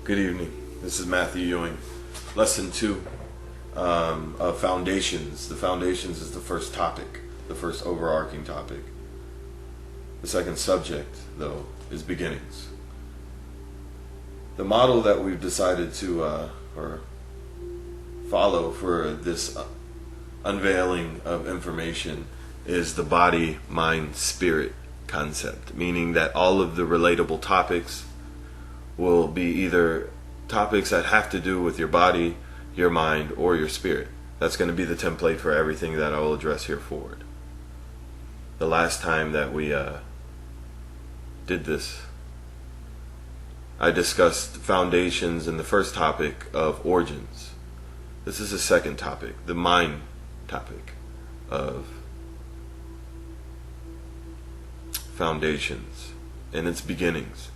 Good evening. This is Matthew Ewing. Lesson 2 of Foundations. The Foundations is the first topic, the first overarching topic. The second subject, though, is Beginnings. The model that we've decided to follow for this unveiling of information is the body, mind, spirit concept, meaning that all of the relatable topics will be either topics that have to do with your body, your mind, or your spirit. That's going to be the template for everything that I will address here forward. The last time that we did this, I discussed foundations in the first topic of origins. This is the second topic, the mind topic of foundations and its beginnings.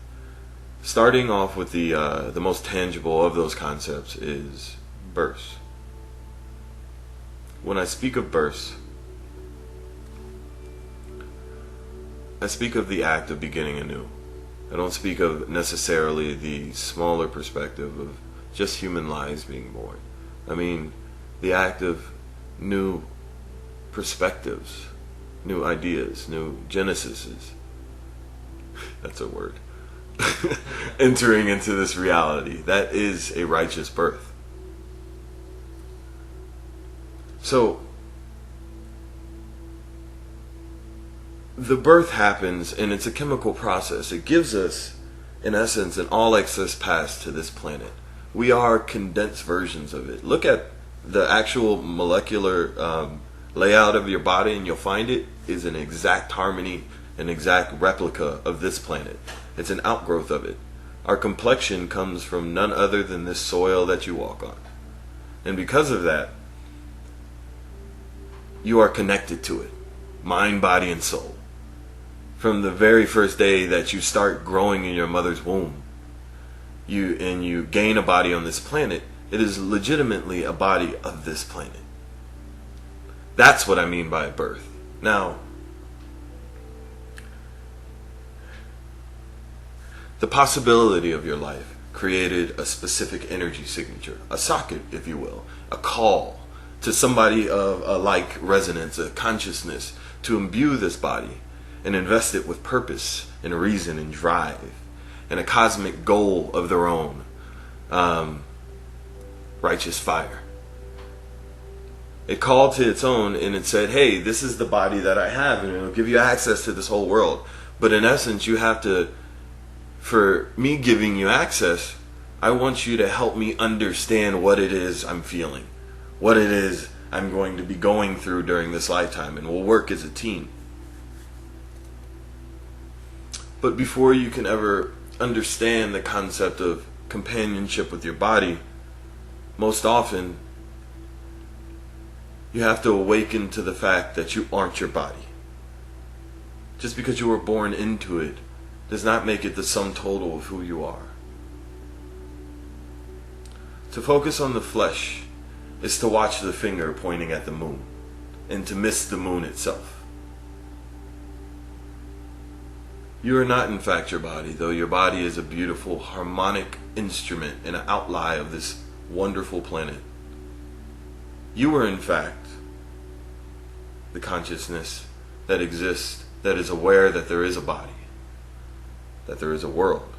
Starting off with the most tangible of those concepts is birth. When I speak of birth, I speak of the act of beginning anew. I don't speak of necessarily the smaller perspective of just human lives being born. I mean the act of new perspectives, new ideas, new genesises. That's a word. Entering into this reality. That is a righteous birth. So, the birth happens and it's a chemical process. It gives us, in essence, an all access pass to this planet. We are condensed versions of it. Look at the actual molecular layout of your body and you'll find it is an exact harmony, an exact replica of this planet. It's an outgrowth of it. Our complexion comes from none other than this soil that you walk on. And because of that, you are connected to it. Mind, body, and soul. From the very first day that you start growing in your mother's womb, you gain a body on this planet, it is legitimately a body of this planet. That's what I mean by birth. Now, the possibility of your life created a specific energy signature, a socket, if you will, a call to somebody of a like resonance, a consciousness, to imbue this body and invest it with purpose and reason and drive and a cosmic goal of their own, righteous fire. It called to its own and it said, hey, this is the body that I have and it'll give you access to this whole world. But in essence, you have to, for me giving you access, I want you to help me understand what it is I'm feeling, what it is I'm going to be going through during this lifetime, and we'll work as a team. But before you can ever understand the concept of companionship with your body, most often you have to awaken to the fact that you aren't your body. Just because you were born into it does not make it the sum total of who you are. To focus on the flesh is to watch the finger pointing at the moon and to miss the moon itself. You are not in fact your body, though your body is a beautiful harmonic instrument and an outline of this wonderful planet. You are in fact the consciousness that exists, that is aware that there is a body, that there is a world,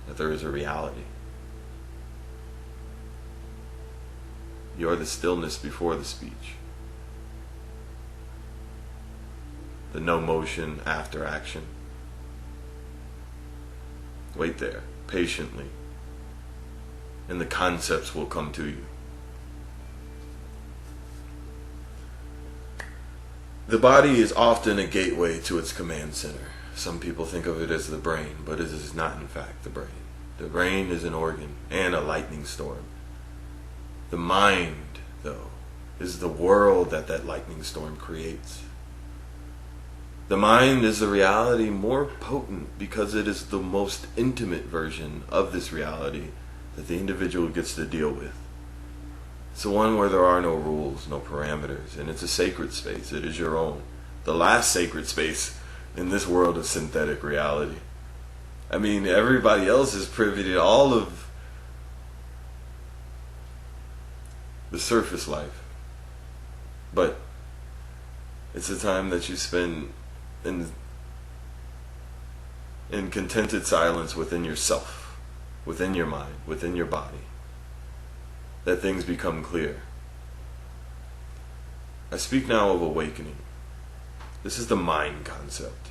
that there is a reality. You are the stillness before the speech, the no motion after action. Wait there, patiently, and the concepts will come to you. The body is often a gateway to its command center. Some people think of it as the brain, but it is not in fact the brain. The brain is an organ and a lightning storm. The mind, though, is the world that lightning storm creates. The mind is the reality more potent because it is the most intimate version of this reality that the individual gets to deal with. It's the one where there are no rules, no parameters, and it's a sacred space. It is your own. The last sacred space in this world of synthetic reality. I mean, everybody else is privy to all of the surface life. But it's a time that you spend in contented silence within yourself, within your mind, within your body, that things become clear. I speak now of awakening. This is the mind concept.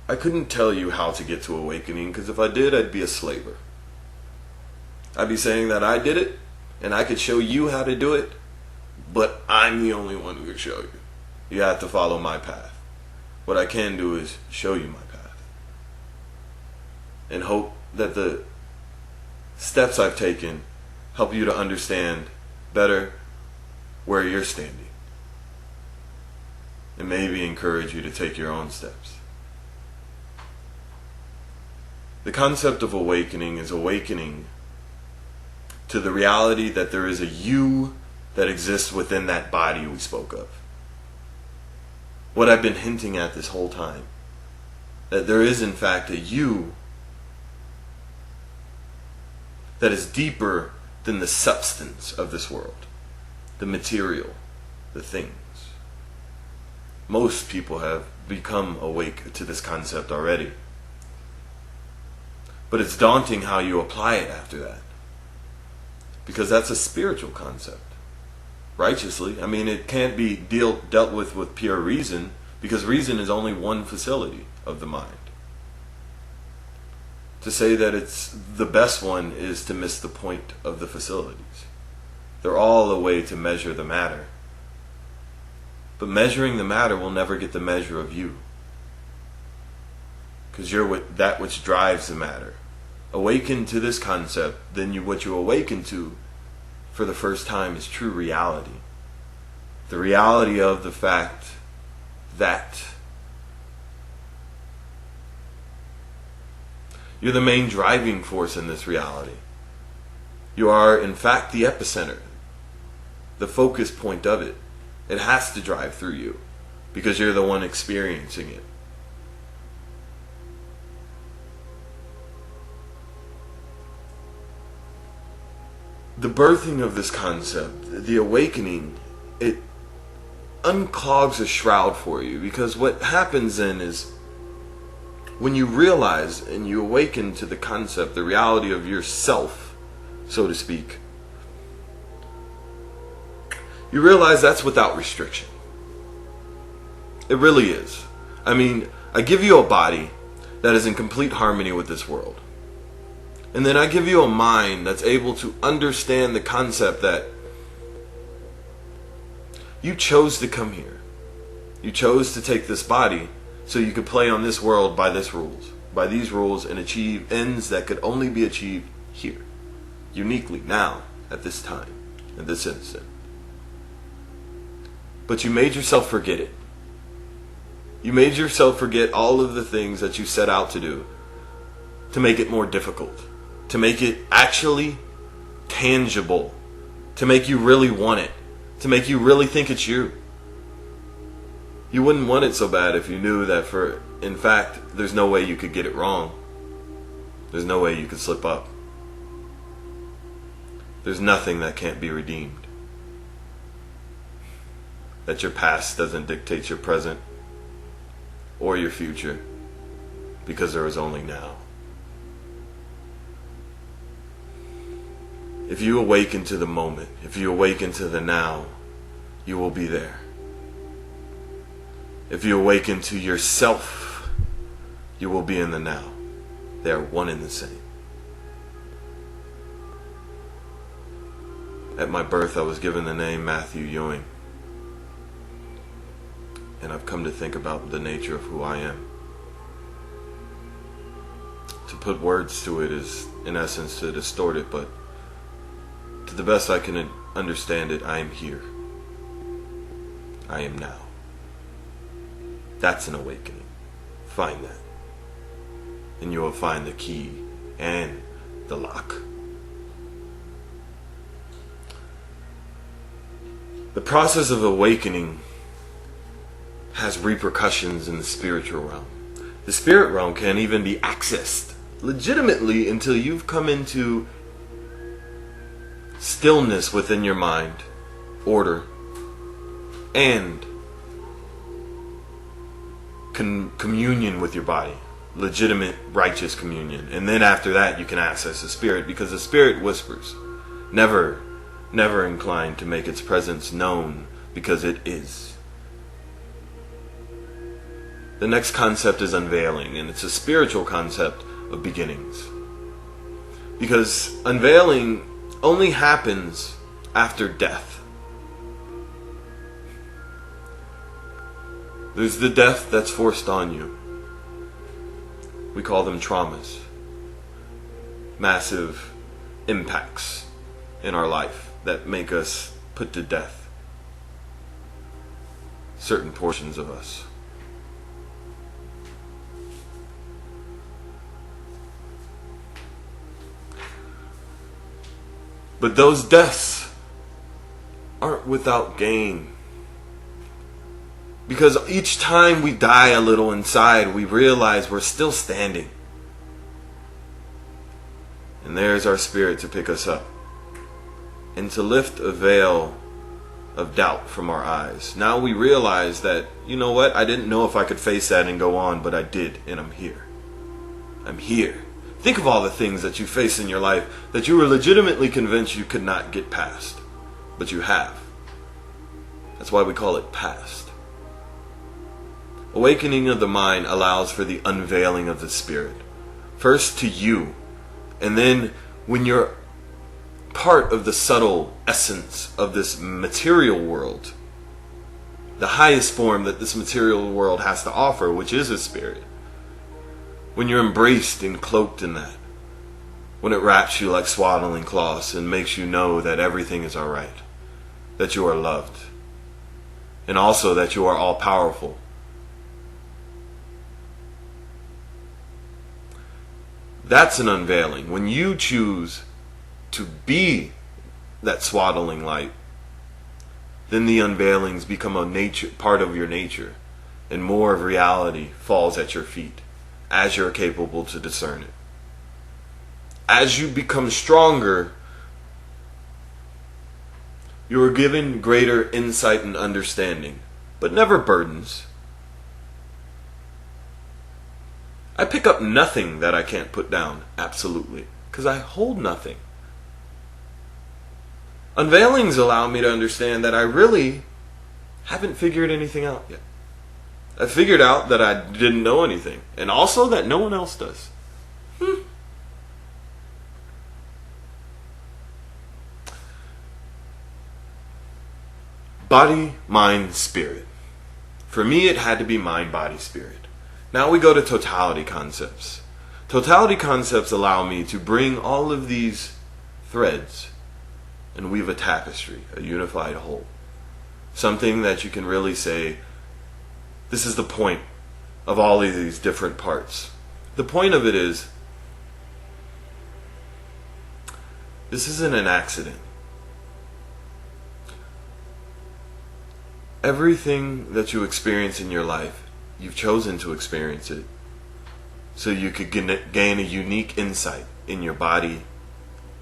I couldn't tell you how to get to awakening, because if I did, I'd be a slaver. I'd be saying that I did it, and I could show you how to do it, but I'm the only one who could show you. You have to follow my path. What I can do is show you my path, and hope that the steps I've taken help you to understand better where you're standing, and maybe encourage you to take your own steps. The concept of awakening is awakening to the reality that there is a you that exists within that body we spoke of. What I've been hinting at this whole time, that there is in fact a you that is deeper than the substance of this world, the material, the things. Most people have become awake to this concept already. But it's daunting how you apply it after that, because that's a spiritual concept. Righteously, I mean, it can't be dealt with pure reason, because reason is only one facility of the mind. To say that it's the best one is to miss the point of the facilities. They're all a way to measure the matter. But measuring the matter will never get the measure of you, because you're that which drives the matter. Awaken to this concept, then what you awaken to for the first time is true reality. The reality of the fact that you're the main driving force in this reality. You are, in fact, the epicenter, the focus point of it. It has to drive through you, because you're the one experiencing it. The birthing of this concept, the awakening, it unclogs a shroud for you, because what happens then is when you realize and you awaken to the concept, the reality of yourself, so to speak, you realize that's without restriction. It really is. I mean, I give you a body that is in complete harmony with this world. And then I give you a mind that's able to understand the concept that you chose to come here. You chose to take this body so you could play on this world by these rules, and achieve ends that could only be achieved here, uniquely, now, at this time, at this instant. But you made yourself forget it. You made yourself forget all of the things that you set out to do to make it more difficult, to make it actually tangible, to make you really want it, to make you really think it's you. You wouldn't want it so bad if you knew that in fact, there's no way you could get it wrong. There's no way you could slip up. There's nothing that can't be redeemed. That your past doesn't dictate your present or your future, because there is only now. If you awaken to the moment, if you awaken to the now, you will be there. If you awaken to yourself, you will be in the now. They are one and the same. At my birth, I was given the name Matthew Ewing. And I've come to think about the nature of who I am. To put words to it is, in essence, to distort it, but to the best I can understand it, I am here. I am now. That's an awakening. Find that. And you will find the key and the lock. The process of awakening has repercussions in the spiritual realm. The spirit realm can't even be accessed legitimately until you've come into stillness within your mind, order, and communion with your body. Legitimate, righteous communion. And then after that you can access the spirit, because the spirit whispers. Never inclined to make its presence known, because it is. The next concept is unveiling, and it's a spiritual concept of beginnings. Because unveiling only happens after death. There's the death that's forced on you. We call them traumas. Massive impacts in our life that make us put to death certain portions of us. But those deaths aren't without gain. Because each time we die a little inside, we realize we're still standing. And there's our spirit to pick us up and to lift a veil of doubt from our eyes. Now we realize that, you know what, I didn't know if I could face that and go on, but I did, and I'm here. I'm here. Think of all the things that you face in your life that you were legitimately convinced you could not get past, but you have. That's why we call it past. Awakening of the mind allows for the unveiling of the spirit. First to you, and then when you're part of the subtle essence of this material world, the highest form that this material world has to offer, which is a spirit. When you're embraced and cloaked in that, when it wraps you like swaddling cloths and makes you know that everything is alright, that you are loved, and also that you are all powerful. That's an unveiling. When you choose to be that swaddling light, then the unveilings become a nature, part of your nature, and more of reality falls at your feet as you're capable to discern it. As you become stronger, you are given greater insight and understanding, but never burdens. I pick up nothing that I can't put down, absolutely, because I hold nothing. Unveilings allow me to understand that I really haven't figured anything out yet. I figured out that I didn't know anything, and also that no one else does. Body, mind, spirit. For me, it had to be mind, body, spirit. Now we go to totality concepts. Totality concepts allow me to bring all of these threads and weave a tapestry, a unified whole. Something that you can really say, this is the point of all of these different parts. The point of it is, this isn't an accident. Everything that you experience in your life, you've chosen to experience it so you could gain a unique insight in your body,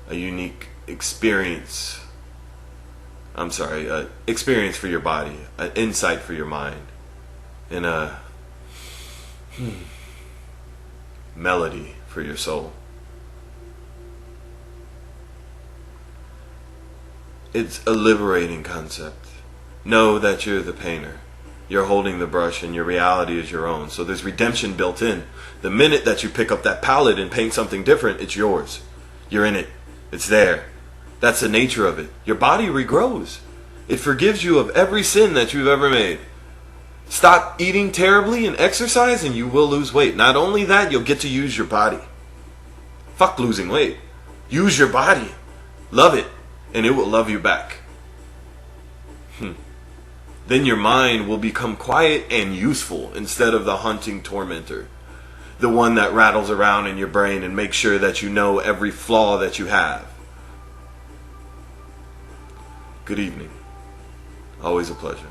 a unique experience. Experience for your body, an insight for your mind, and a melody for your soul. It's a liberating concept. Know that you're the painter. You're holding the brush and your reality is your own. So there's redemption built in. The minute that you pick up that palette and paint something different, it's yours. You're in it. It's there. That's the nature of it. Your body regrows. It forgives you of every sin that you've ever made. Stop eating terribly and exercise and you will lose weight. Not only that, you'll get to use your body. Fuck losing weight. Use your body. Love it. And it will love you back. Then your mind will become quiet and useful instead of the haunting tormentor. The one that rattles around in your brain and makes sure that you know every flaw that you have. Good evening. Always a pleasure.